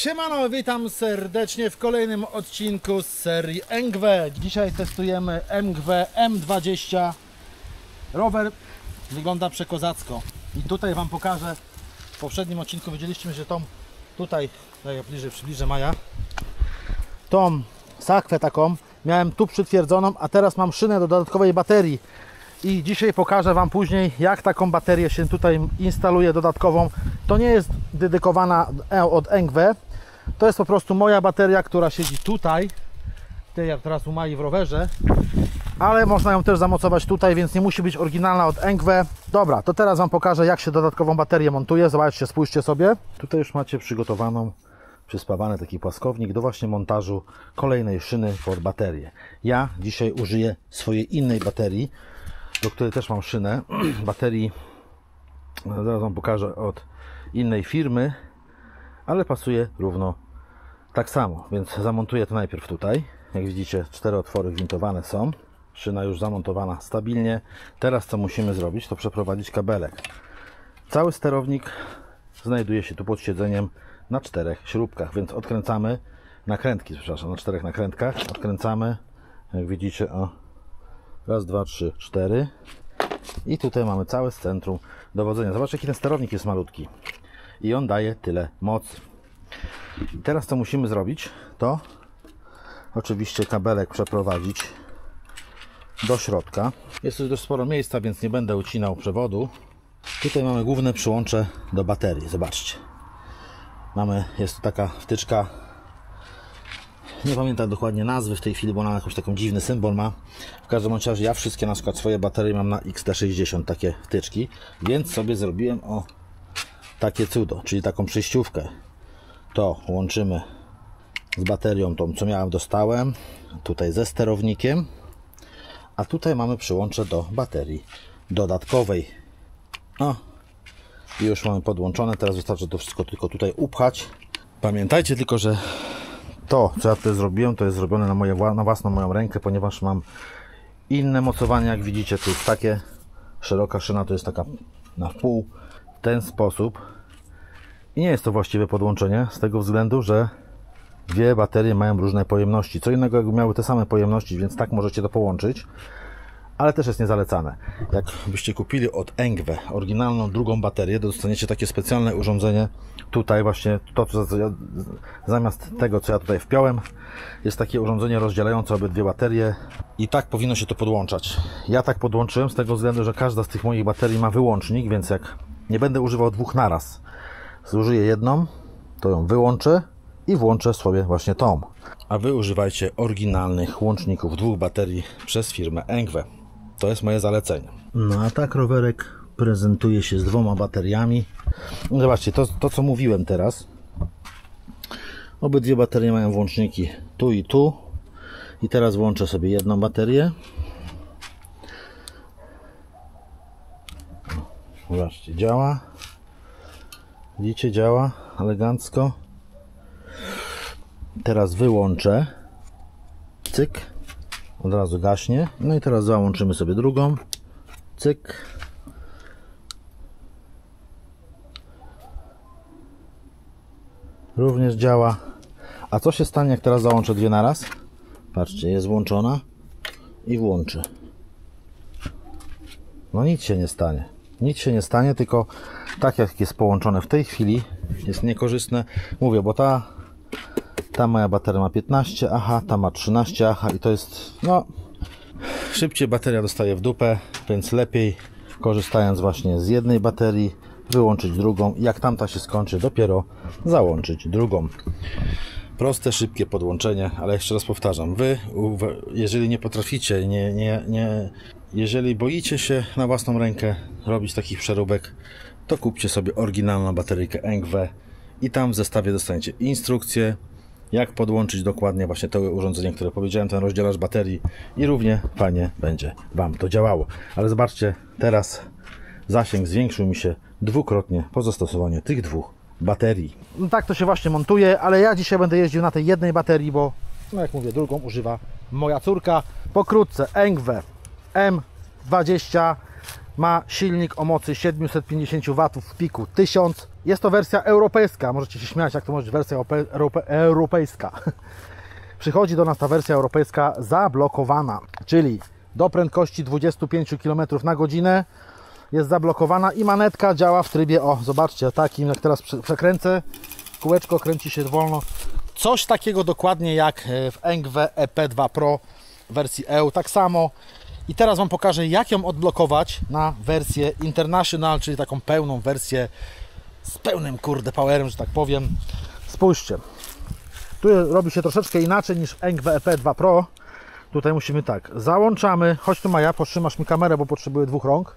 Siemano, witam serdecznie w kolejnym odcinku z serii ENGWE. Dzisiaj testujemy ENGWE M20. Rower wygląda przekozacko. I tutaj Wam pokażę, w poprzednim odcinku widzieliśmy, że tą tutaj, ja przybliżę Maja, tą sakwę taką miałem tu przytwierdzoną, a teraz mam szynę do dodatkowej baterii. I dzisiaj pokażę Wam później, jak taką baterię się tutaj instaluje dodatkową. To nie jest dedykowana od ENGWE. To jest po prostu moja bateria, która siedzi tutaj, jak teraz u Mai w rowerze. Ale można ją też zamocować tutaj, więc nie musi być oryginalna od ENGWE. Dobra, to teraz Wam pokażę, jak się dodatkową baterię montuje. Zobaczcie, spójrzcie sobie. Tutaj już macie przygotowaną, przyspawany taki płaskownik do właśnie montażu kolejnej szyny pod baterię. Ja dzisiaj użyję swojej innej baterii, do której też mam szynę. Baterii, zaraz Wam pokażę, od innej firmy, ale pasuje równo tak samo, więc zamontuję to najpierw tutaj. Jak widzicie, 4 otwory gwintowane są. Szyna już zamontowana stabilnie. Teraz co musimy zrobić, to przeprowadzić kabelek. Cały sterownik znajduje się tu pod siedzeniem na 4 śrubkach, więc odkręcamy nakrętki, przepraszam, na 4 nakrętkach. Odkręcamy, jak widzicie, o, raz, dwa, trzy, 4. I tutaj mamy całe centrum dowodzenia. Zobaczcie, jaki ten sterownik jest malutki. I on daje tyle mocy. I teraz co musimy zrobić, to oczywiście kabelek przeprowadzić do środka. Jest tu dość sporo miejsca, więc nie będę ucinał przewodu. Tutaj mamy główne przyłącze do baterii. Zobaczcie. Jest tu taka wtyczka. Nie pamiętam dokładnie nazwy w tej chwili, bo ona jakoś taką dziwny symbol ma. W każdym razie ja wszystkie na przykład swoje baterie mam na XT60, takie wtyczki, więc sobie zrobiłem takie cudo, czyli taką przejściówkę. To łączymy z baterią tą, co dostałem, tutaj ze sterownikiem, a tutaj mamy przyłącze do baterii dodatkowej. O, i już mamy podłączone. Teraz wystarczy to wszystko tylko tutaj upchać. Pamiętajcie tylko, że to, co ja tutaj zrobiłem, to jest zrobione na własną moją rękę, ponieważ mam inne mocowanie. Jak widzicie, tu jest takie, szeroka szyna to jest taka na wpół, w ten sposób. I nie jest to właściwe podłączenie, z tego względu, że dwie baterie mają różne pojemności. Co innego, jakby miały te same pojemności, więc tak możecie to połączyć, ale też jest niezalecane. Jak byście kupili od ENGWE oryginalną drugą baterię, to dostaniecie takie specjalne urządzenie. Tutaj właśnie to, co ja, zamiast tego, co ja tutaj wpiąłem, jest takie urządzenie rozdzielające obydwie baterie i tak powinno się to podłączać. Ja tak podłączyłem z tego względu, że każda z tych moich baterii ma wyłącznik, więc jak nie będę używał dwóch naraz, zużyję jedną, to ją wyłączę i włączę sobie właśnie tą. A wy używajcie oryginalnych łączników dwóch baterii przez firmę ENGWE. To jest moje zalecenie. No a tak rowerek prezentuje się z dwoma bateriami. Zobaczcie, to co mówiłem teraz. Obydwie baterie mają włączniki tu i tu. I teraz włączę sobie jedną baterię. Zobaczcie, działa. Widzicie, działa elegancko. Teraz wyłączę. Cyk. Od razu gaśnie. No i teraz załączymy sobie drugą. Cyk. Również działa. A co się stanie, jak teraz załączę dwie naraz? Patrzcie, jest włączona i włączę. No nic się nie stanie. Nic się nie stanie, tylko tak jak jest połączone w tej chwili, jest niekorzystne. Mówię, bo ta moja bateria ma 15 Ah, ta ma 13 Ah i to jest, no, szybciej bateria dostaje w dupę, więc lepiej, korzystając właśnie z jednej baterii, wyłączyć drugą i jak tamta się skończy, dopiero załączyć drugą. Proste, szybkie podłączenie, ale jeszcze raz powtarzam, jeżeli nie potraficie, jeżeli boicie się na własną rękę robić takich przeróbek, to kupcie sobie oryginalną bateryjkę ENGWE i tam w zestawie dostaniecie instrukcję, jak podłączyć dokładnie właśnie to urządzenie, które powiedziałem, ten rozdzielacz baterii i równie fajnie będzie Wam to działało. Ale zobaczcie, teraz zasięg zwiększył mi się dwukrotnie po zastosowaniu tych dwóch baterii. No tak to się właśnie montuje, ale ja dzisiaj będę jeździł na tej jednej baterii, bo no jak mówię, drugą używa moja córka. Pokrótce ENGWE M20 Ma silnik o mocy 750 W w piku 1000. Jest to wersja europejska. Możecie się śmiać, jak to może być wersja europejska. Przychodzi do nas ta wersja europejska zablokowana, czyli do prędkości 25 km na godzinę jest zablokowana i manetka działa w trybie, o zobaczcie, takim jak teraz przekręcę, kółeczko kręci się wolno. Coś takiego dokładnie jak w ENGWE EP2 Pro wersji EU, tak samo. I teraz Wam pokażę, jak ją odblokować na wersję International, czyli taką pełną wersję z pełnym powerem, że tak powiem. Spójrzcie, tu robi się troszeczkę inaczej niż w ENGWE EP2 Pro. Tutaj musimy tak, załączamy, chodź tu Maja, potrzymasz mi kamerę, bo potrzebuję 2 rąk.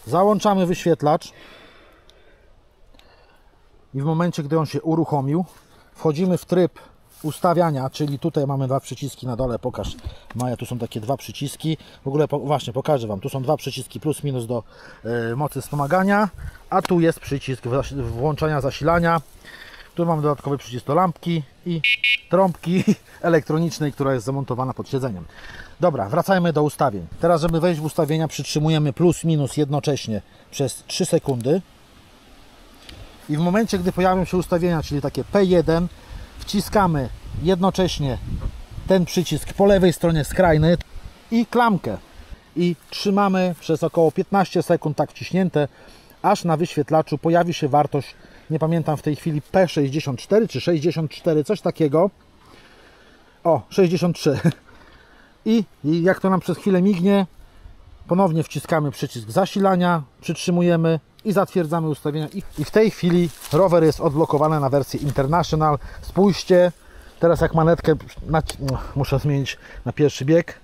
Załączamy wyświetlacz i w momencie, gdy on się uruchomił, wchodzimy w tryb ustawiania, czyli tutaj mamy 2 przyciski na dole, pokaż Maja, tu są takie 2 przyciski, w ogóle właśnie pokażę Wam, tu są 2 przyciski plus minus do mocy wspomagania, a tu jest przycisk włączania zasilania, tu mamy dodatkowy przycisk do lampki i trąbki elektronicznej, która jest zamontowana pod siedzeniem. Dobra, wracajmy do ustawień. Teraz, żeby wejść w ustawienia, przytrzymujemy plus minus jednocześnie przez 3 sekundy i w momencie, gdy pojawią się ustawienia, czyli takie P1, wciskamy jednocześnie ten przycisk po lewej stronie skrajny i klamkę i trzymamy przez około 15 sekund tak wciśnięte, aż na wyświetlaczu pojawi się wartość, nie pamiętam w tej chwili, P64 czy 64, coś takiego. O, 63. I jak to nam przez chwilę mignie, ponownie wciskamy przycisk zasilania, przytrzymujemy i zatwierdzamy ustawienia. I w tej chwili rower jest odblokowany na wersję International. Spójrzcie, teraz jak manetkę, muszę zmienić na pierwszy bieg.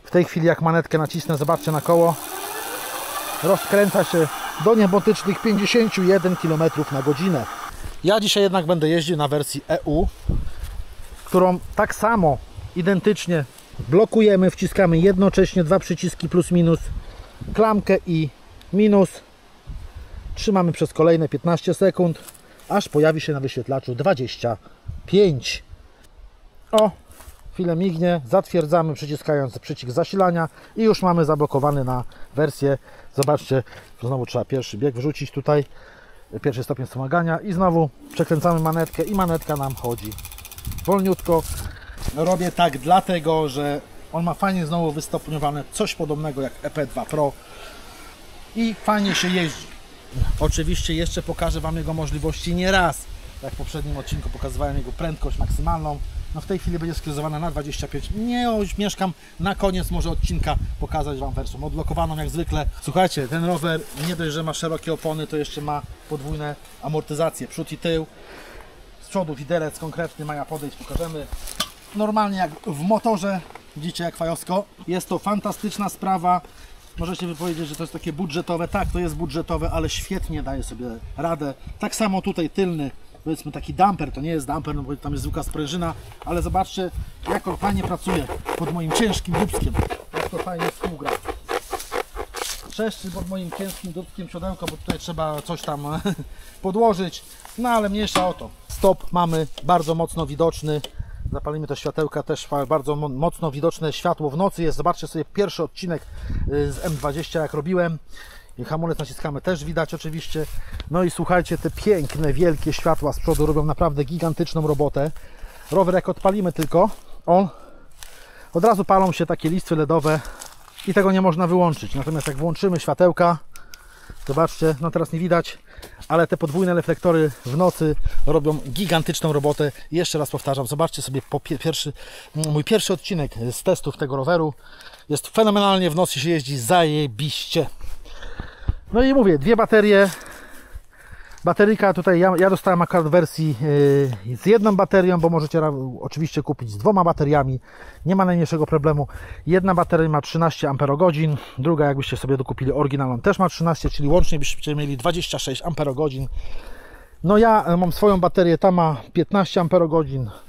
W tej chwili jak manetkę nacisnę, zobaczcie na koło, rozkręca się do niebotycznych 51 km na godzinę. Ja dzisiaj jednak będę jeździł na wersji EU, którą tak samo, identycznie blokujemy, wciskamy jednocześnie 2 przyciski plus minus, klamkę i minus. Trzymamy przez kolejne 15 sekund, aż pojawi się na wyświetlaczu 25. O, chwilę mignie, zatwierdzamy przyciskając przycisk zasilania i już mamy zablokowany na wersję. Zobaczcie, znowu trzeba pierwszy bieg wrzucić tutaj, pierwszy stopień wspomagania i znowu przekręcamy manetkę i manetka nam chodzi wolniutko. Robię tak dlatego, że on ma fajnie znowu wystopniowane, coś podobnego jak EP2 Pro i fajnie się jeździ. Oczywiście jeszcze pokażę Wam jego możliwości nie raz. Jak w poprzednim odcinku pokazywałem jego prędkość maksymalną. No w tej chwili będzie skierowana na 25. Nie mieszkam na koniec może odcinka pokazać Wam wersję odblokowaną jak zwykle. Słuchajcie, ten rower nie dość, że ma szerokie opony, to jeszcze ma podwójne amortyzacje, przód i tył. Z przodu widelec konkretny, Maja podejść, pokażemy. Normalnie jak w motorze, widzicie jak fajowsko. Jest to fantastyczna sprawa. Możecie by powiedzieć, że to jest takie budżetowe. Tak, to jest budżetowe, ale świetnie daje sobie radę. Tak samo tutaj tylny, powiedzmy taki damper, to nie jest damper, no bo tam jest zwykła sprężyna, ale zobaczcie jak on fajnie pracuje pod moim ciężkim dubskiem. Jak to fajnie współgra. Trzeszczy pod moim ciężkim dubskiem siodełko, bo tutaj trzeba coś tam podłożyć. No ale mniejsza o to. Stop mamy bardzo mocno widoczny. Zapalimy te światełka, też bardzo mocno widoczne światło w nocy jest. Zobaczcie sobie pierwszy odcinek z M20 jak robiłem. Hamulec naciskamy, też widać oczywiście. No i słuchajcie, te piękne, wielkie światła z przodu robią naprawdę gigantyczną robotę. Rower jak odpalimy tylko, od razu palą się takie listwy LEDowe i tego nie można wyłączyć. Natomiast jak włączymy światełka, zobaczcie, no teraz nie widać, ale te podwójne reflektory w nocy robią gigantyczną robotę. I jeszcze raz powtarzam, zobaczcie sobie mój pierwszy odcinek z testów tego roweru. Jest fenomenalnie, w nocy się jeździ zajebiście. No i mówię, 2 baterie. Bateryka tutaj, ja dostałem akurat wersji z 1 baterią, bo możecie oczywiście kupić z 2 bateriami. Nie ma najmniejszego problemu. Jedna bateria ma 13 Ah, druga jakbyście sobie dokupili oryginalną też ma 13, czyli łącznie byście mieli 26 Ah. No ja mam swoją baterię, ta ma 15 Ah,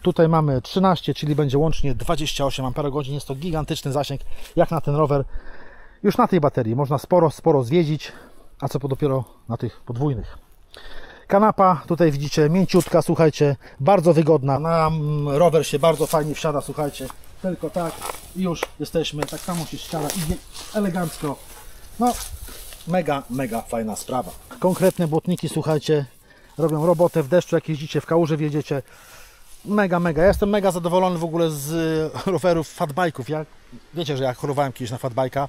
tutaj mamy 13, czyli będzie łącznie 28 Ah. Jest to gigantyczny zasięg jak na ten rower. Już na tej baterii można sporo zwiedzić, a co dopiero na tych podwójnych. Kanapa, tutaj widzicie, mięciutka, słuchajcie, bardzo wygodna. Na rower się bardzo fajnie wsiada, słuchajcie, tylko tak i już jesteśmy, tak samo się ściana, idzie elegancko No, mega fajna sprawa. Konkretne błotniki, słuchajcie, robią robotę w deszczu, jak jeździcie, w kałuży wjedziecie. Mega. Ja jestem mega zadowolony w ogóle z rowerów fatbike'ów. Ja, wiecie, że ja chorowałem kiedyś na fatbike'a.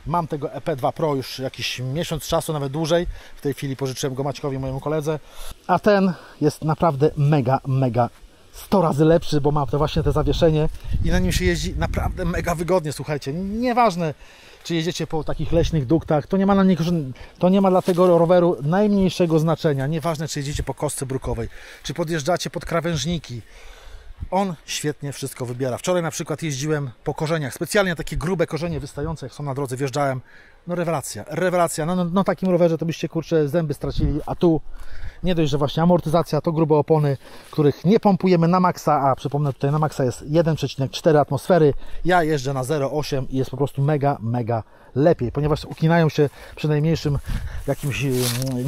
Mam tego EP2 Pro już jakiś miesiąc czasu, nawet dłużej. W tej chwili pożyczyłem go Maćkowi, mojemu koledze. A ten jest naprawdę mega 100 razy lepszy, bo ma to właśnie te zawieszenie i na nim się jeździ naprawdę mega wygodnie, słuchajcie. Nieważne, czy jedziecie po takich leśnych duktach, to nie ma dla tego roweru najmniejszego znaczenia. Nieważne, czy jedziecie po kostce brukowej, czy podjeżdżacie pod krawężniki. On świetnie wszystko wybiera. Wczoraj na przykład jeździłem po korzeniach, specjalnie takie grube korzenie wystające, jak są na drodze, wjeżdżałem. No rewelacja. No takim rowerze to byście, kurczę, zęby stracili, a tu nie dość, że właśnie amortyzacja, to grube opony, których nie pompujemy na maksa, a przypomnę, tutaj na maksa jest 1,4 atmosfery. Ja jeżdżę na 0,8 i jest po prostu mega lepiej, ponieważ ukinają się przy najmniejszym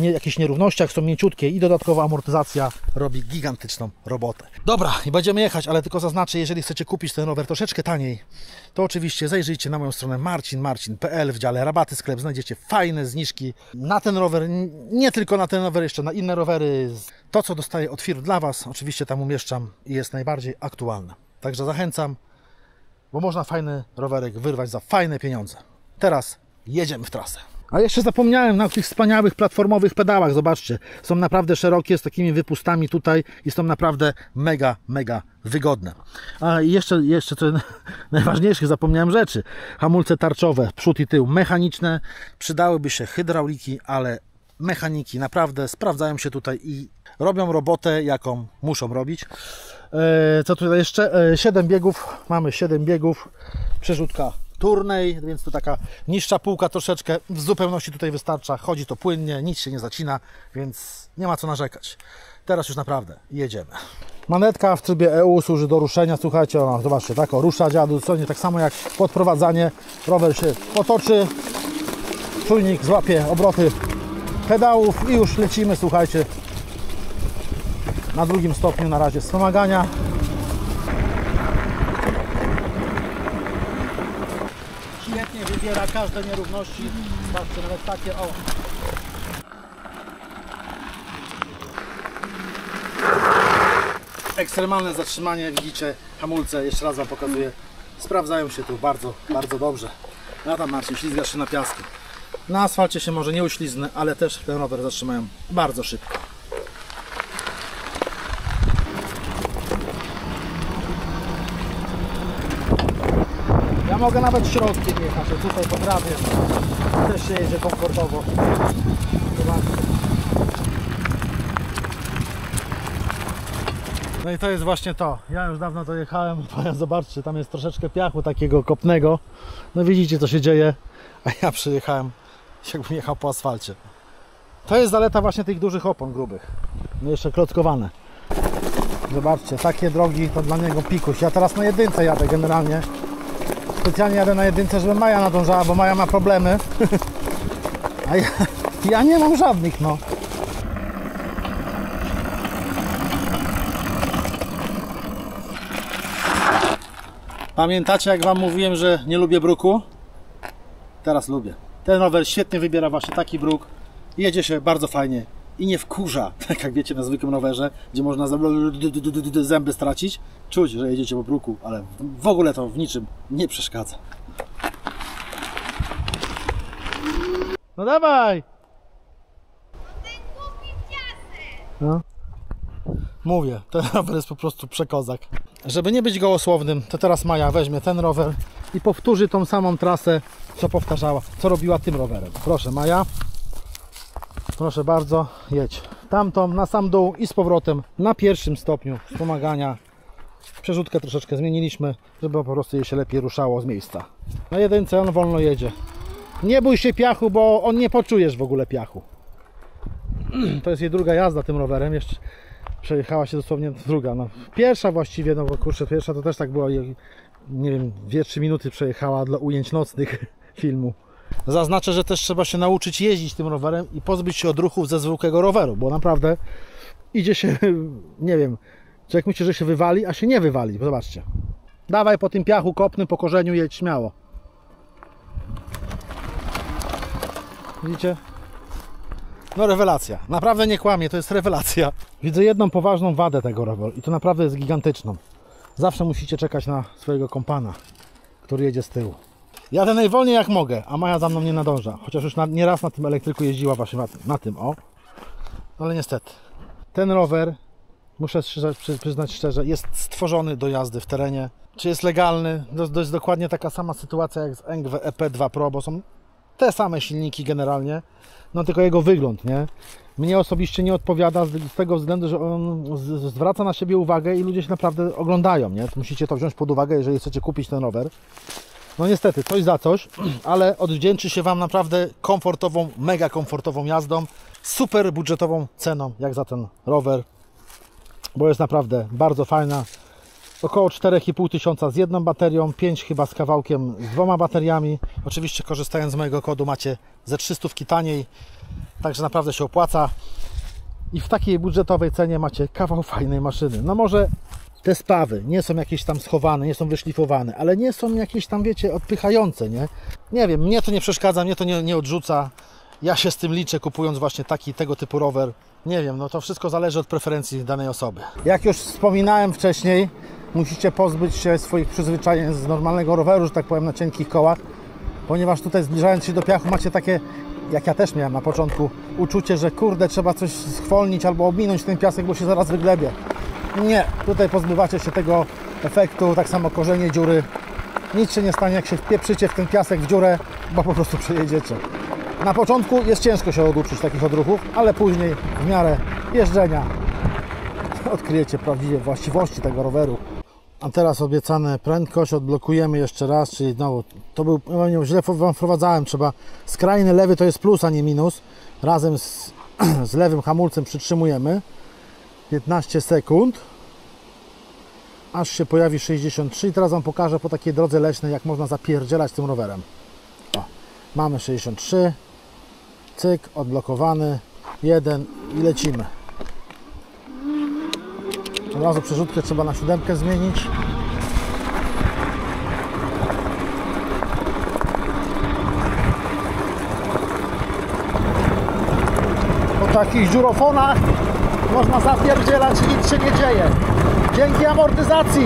jakichś nierównościach, są mięciutkie i dodatkowa amortyzacja robi gigantyczną robotę. Dobra, i będziemy jechać, ale tylko zaznaczę, jeżeli chcecie kupić ten rower troszeczkę taniej, to oczywiście zajrzyjcie na moją stronę marcin.pl, w dziale rabaty sklep, znajdziecie fajne zniżki na ten rower, nie tylko na ten rower, jeszcze na inne rowery. To, co dostaję od firm dla Was, oczywiście tam umieszczam i jest najbardziej aktualne. Także zachęcam, bo można fajny rowerek wyrwać za fajne pieniądze. Teraz jedziemy w trasę. A jeszcze zapomniałem na tych wspaniałych platformowych pedałach. Zobaczcie, są naprawdę szerokie, z takimi wypustami tutaj i są naprawdę mega wygodne. A jeszcze co najważniejszych zapomniałem rzeczy. Hamulce tarczowe, przód i tył mechaniczne. Przydałyby się hydrauliki, ale mechaniki naprawdę sprawdzają się tutaj i robią robotę, jaką muszą robić. Co tutaj jeszcze? 7 biegów. Mamy 7 biegów. Przerzutka turnej, więc to taka niższa półka troszeczkę, w zupełności tutaj wystarcza, chodzi to płynnie, nic się nie zacina, więc nie ma co narzekać. Teraz już naprawdę jedziemy. Manetka w trybie EU służy do ruszenia, słuchajcie, ona, zobaczcie, tak o, rusza dziadu, co nie, tak samo jak podprowadzanie, rower się potoczy, czujnik złapie obroty pedałów i już lecimy, słuchajcie, na drugim stopniu na razie wspomagania. Świetnie wybiera każde nierówności. Zobaczcie, nawet takie, o. Ekstremalne zatrzymanie, widzicie, hamulce, jeszcze raz Wam pokazuję. Sprawdzają się tu bardzo dobrze. A tam Marcin, ślizgasz się na piasku. Na asfalcie się może nie uśliznę, ale też ten rower zatrzymają bardzo szybko. Ja mogę nawet środkiem jechać, tutaj po trawie też się jedzie komfortowo. Zobaczcie. No i to jest właśnie to. Ja już dawno to jechałem, zobaczcie, tam jest troszeczkę piachu takiego kopnego. No widzicie, co się dzieje, a ja przyjechałem, jakbym jechał po asfalcie. To jest zaleta właśnie tych dużych opon grubych. No jeszcze klockowane. Zobaczcie, takie drogi to dla niego pikuś. Ja teraz na jedynce jadę generalnie. Specjalnie jadę na jedynce, żeby Maja nadążała, bo Maja ma problemy. A ja nie mam żadnych, no. Pamiętacie, jak Wam mówiłem, że nie lubię bruku? Teraz lubię. Ten rower świetnie wybiera właśnie taki bruk. Jedzie się bardzo fajnie i nie wkurza, tak jak wiecie, na zwykłym rowerze, gdzie można zęby stracić. Czuć, że jedziecie po bruku, ale w ogóle to w niczym nie przeszkadza. No dawaj! No. Mówię, ten rower jest po prostu przekozak. Żeby nie być gołosłownym, to teraz Maja weźmie ten rower i powtórzy tą samą trasę, co powtarzała, co robiła tym rowerem. Proszę Maja, proszę bardzo, jedź tamtą na sam dół i z powrotem na pierwszym stopniu wspomagania. Przerzutkę troszeczkę zmieniliśmy, żeby po prostu jej się lepiej ruszało z miejsca. Na jedynce on wolno jedzie. Nie bój się piachu, bo on nie poczujesz w ogóle piachu. To jest jej druga jazda tym rowerem. Jeszcze przejechała się dosłownie druga. No, pierwsza właściwie, no bo kurczę, pierwsza to też tak było, nie wiem, 2-3 minuty przejechała dla ujęć nocnych filmu. Zaznaczę, że też trzeba się nauczyć jeździć tym rowerem i pozbyć się odruchów ze zwykłego roweru, bo naprawdę idzie się, nie wiem, człowiek myśli, że się wywali, a się nie wywali. Zobaczcie. Dawaj po tym piachu kopnym, po korzeniu jedź śmiało. Widzicie? No rewelacja. Naprawdę nie kłamie, to jest rewelacja. Widzę jedną poważną wadę tego roweru i to naprawdę jest gigantyczną. Zawsze musicie czekać na swojego kompana, który jedzie z tyłu. Jadę najwolniej jak mogę, a Maja za mną nie nadąża. Chociaż już nieraz na tym elektryku jeździła właśnie na tym, o. Ale niestety. Ten rower, muszę przyznać szczerze, jest stworzony do jazdy w terenie. Czy jest legalny? To jest dokładnie taka sama sytuacja jak z ENGWE EP2 Pro, bo są te same silniki generalnie. No tylko jego wygląd, nie? Mnie osobiście nie odpowiada z tego względu, że on zwraca na siebie uwagę i ludzie się naprawdę oglądają, nie? Musicie to wziąć pod uwagę, jeżeli chcecie kupić ten rower. No niestety, coś za coś, ale odwdzięczy się Wam naprawdę komfortową, mega komfortową jazdą, super budżetową ceną, jak za ten rower, bo jest naprawdę bardzo fajna. Około 4,5 tysiąca z jedną baterią, 5 chyba z kawałkiem z 2 bateriami. Oczywiście korzystając z mojego kodu macie ze 300 taniej, także naprawdę się opłaca. I w takiej budżetowej cenie macie kawał fajnej maszyny. No może te spawy nie są jakieś tam schowane, nie są wyszlifowane, ale nie są jakieś tam, wiecie, odpychające, nie? Nie wiem, mnie to nie przeszkadza, mnie to nie odrzuca. Ja się z tym liczę, kupując właśnie tego typu rower. Nie wiem, no to wszystko zależy od preferencji danej osoby. Jak już wspominałem wcześniej, musicie pozbyć się swoich przyzwyczajeń z normalnego roweru, że tak powiem, na cienkich kołach, ponieważ tutaj zbliżając się do piachu macie takie, jak ja też miałem na początku, uczucie, że kurde, trzeba coś schwolnić albo ominąć ten piasek, bo się zaraz wyglebie. Nie, tutaj pozbywacie się tego efektu, tak samo korzenie dziury. Nic się nie stanie, jak się wpieprzycie w ten piasek w dziurę, bo po prostu przejedziecie. Na początku jest ciężko się oduczyć takich odruchów, ale później w miarę jeżdżenia odkryjecie prawdziwe właściwości tego roweru. A teraz obiecane prędkość odblokujemy jeszcze raz, czyli znowu, to był, źle Wam wprowadzałem, trzeba skrajny lewy to jest plus, a nie minus. Razem z lewym hamulcem przytrzymujemy 15 sekund, aż się pojawi 63 i teraz Wam pokażę po takiej drodze leśnej, jak można zapierdzielać tym rowerem. O, mamy 63, cyk, odblokowany, 1 i lecimy. Od razu przerzutkę trzeba na 7 zmienić. Po takich dziurofonach można zapierdzielać i nic się nie dzieje. Dzięki amortyzacji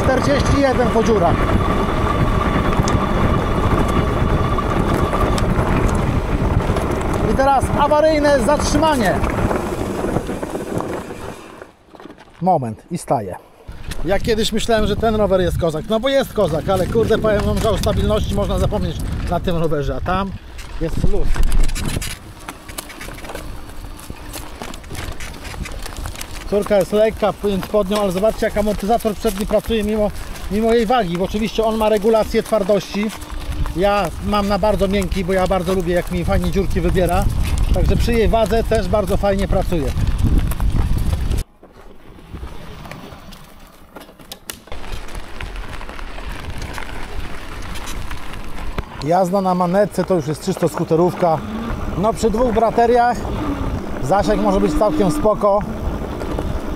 41 po dziurach. I teraz awaryjne zatrzymanie. Moment i staję. Ja kiedyś myślałem, że ten rower jest kozak. No bo jest kozak, ale kurde, powiem wam, że o stabilności można zapomnieć na tym rowerze, a tam jest luz. Córka jest lekka pod nią, ale zobaczcie, jak amortyzator przedni pracuje mimo jej wagi, bo oczywiście on ma regulację twardości. Ja mam na bardzo miękki, bo ja bardzo lubię, jak mi fajnie dziurki wybiera. Także przy jej wadze też bardzo fajnie pracuje. Jazda na manetce to już jest czysto skuterówka. No przy 2 bateriach zasięg może być całkiem spoko.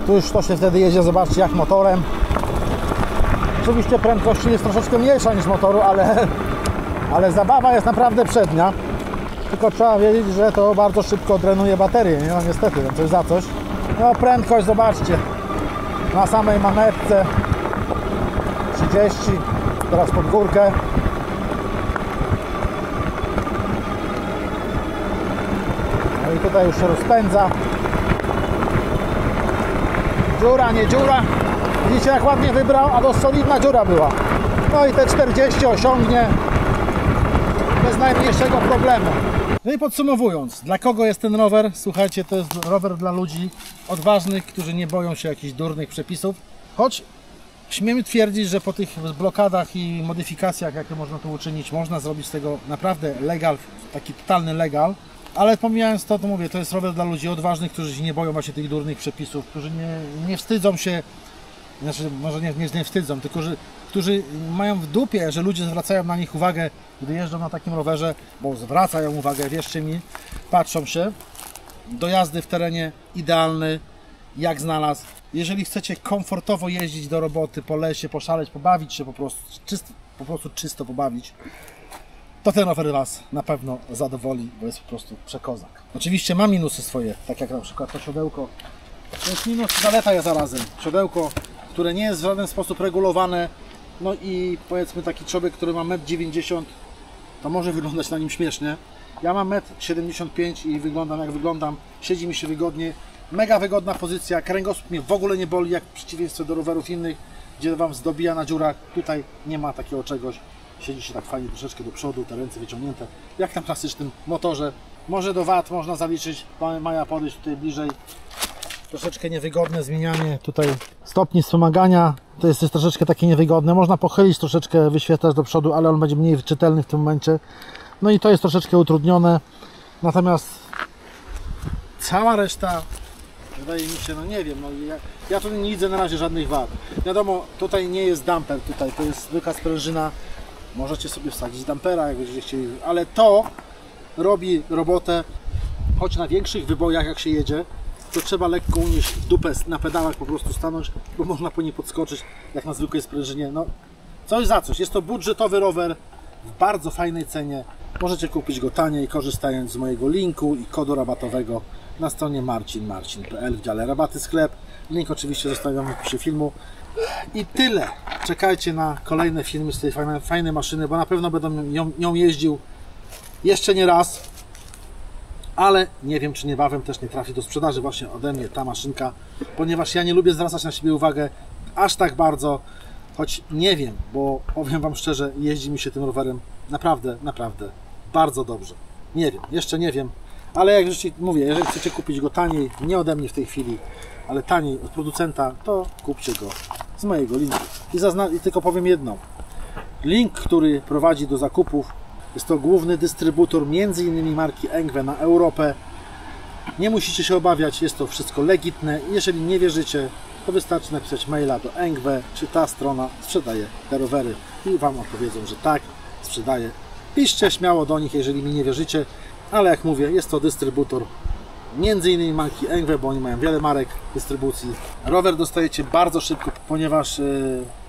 Tu już to się wtedy jedzie, zobaczcie, jak motorem. Oczywiście prędkości jest troszeczkę mniejsza niż motoru, ale zabawa jest naprawdę przednia. Tylko trzeba wiedzieć, że to bardzo szybko drenuje baterię, nie? No niestety, coś za coś. No prędkość, zobaczcie, na samej manetce 30, teraz pod górkę. No i tutaj już się rozpędza. Dziura, nie dziura. Widzicie, jak ładnie wybrał, a dość solidna dziura była. No i te 40 osiągnie bez najmniejszego problemu. No i podsumowując, dla kogo jest ten rower? Słuchajcie, to jest rower dla ludzi odważnych, którzy nie boją się jakichś durnych przepisów. Choć śmiemy twierdzić, że po tych blokadach i modyfikacjach, jakie można tu uczynić, można zrobić z tego naprawdę legal, taki totalny legal. Ale pomijając to, to mówię, to jest rower dla ludzi odważnych, którzy się nie boją właśnie tych durnych przepisów, którzy nie wstydzą się, znaczy może nie wstydzą, tylko którzy mają w dupie, że ludzie zwracają na nich uwagę, gdy jeżdżą na takim rowerze, bo zwracają uwagę, wierzcie mi, patrzą się. Do jazdy w terenie idealny, jak znalazł. Jeżeli chcecie komfortowo jeździć do roboty, po lesie, poszaleć, pobawić się po prostu czysto pobawić, to ten rower Was na pewno zadowoli, bo jest po prostu przekozak. Oczywiście ma minusy swoje, tak jak na przykład to siodełko. To jest minus, zaleta jest zarazem. Siodełko, które nie jest w żaden sposób regulowane. No i powiedzmy taki człowiek, który ma 1,90 m, to może wyglądać na nim śmiesznie. Ja mam 1,75 m i wyglądam jak wyglądam. Siedzi mi się wygodnie. Mega wygodna pozycja. Kręgosłup mnie w ogóle nie boli, jak w przeciwieństwie do rowerów innych, gdzie Wam zdobija na dziurach. Tutaj nie ma takiego czegoś. Siedzi się tak fajnie troszeczkę do przodu, te ręce wyciągnięte, jak na klasycznym motorze. Może do wat można zaliczyć. Maja podejść tutaj bliżej. Troszeczkę niewygodne zmienianie tutaj stopni wspomagania. To jest troszeczkę takie niewygodne. Można pochylić troszeczkę wyświetlacz do przodu, ale on będzie mniej czytelny w tym momencie. No i to jest troszeczkę utrudnione. Natomiast cała reszta, wydaje mi się, no nie wiem, no ja tu nie widzę na razie żadnych wad. Wiadomo, tutaj nie jest damper, tutaj to jest zwykła sprężyna. Możecie sobie wsadzić dampera, jak będziecie chcieli, ale to robi robotę, choć na większych wybojach jak się jedzie, to trzeba lekko unieść dupę na pedałach, po prostu stanąć, bo można po niej podskoczyć, jak na zwykłej sprężynie. No, coś za coś. Jest to budżetowy rower w bardzo fajnej cenie. Możecie kupić go taniej, korzystając z mojego linku i kodu rabatowego na stronie marcinmarcin.pl w dziale rabaty sklep. Link oczywiście zostawiam w opisie filmu. I tyle. Czekajcie na kolejne filmy z tej fajnej maszyny, bo na pewno będę nią jeździł jeszcze nie raz. Ale nie wiem, czy niebawem też nie trafi do sprzedaży właśnie ode mnie ta maszynka, ponieważ ja nie lubię zwracać na siebie uwagę aż tak bardzo, choć nie wiem, bo powiem Wam szczerze, jeździ mi się tym rowerem naprawdę, naprawdę bardzo dobrze. Nie wiem, jeszcze nie wiem, ale jak już mówię, jeżeli chcecie kupić go taniej, nie ode mnie w tej chwili, ale taniej od producenta, to kupcie go z mojego linku. I tylko powiem jedno, link, który prowadzi do zakupów, jest to główny dystrybutor m.in. marki Engwe na Europę. Nie musicie się obawiać, jest to wszystko legitne. Jeżeli nie wierzycie, to wystarczy napisać maila do Engwe, czy ta strona sprzedaje te rowery i Wam odpowiedzą, że tak, sprzedaje. Piszcie śmiało do nich, jeżeli mi nie wierzycie, ale jak mówię, jest to dystrybutor m.in. marki Engwe, bo oni mają wiele marek dystrybucji. Rower dostajecie bardzo szybko, ponieważ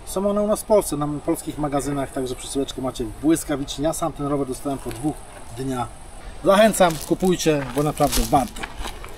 są one u nas w Polsce, na polskich magazynach, także przesyłeczkę macie błyskawicznie. Ja sam ten rower dostałem po 2 dniach. Zachęcam, kupujcie, bo naprawdę warto.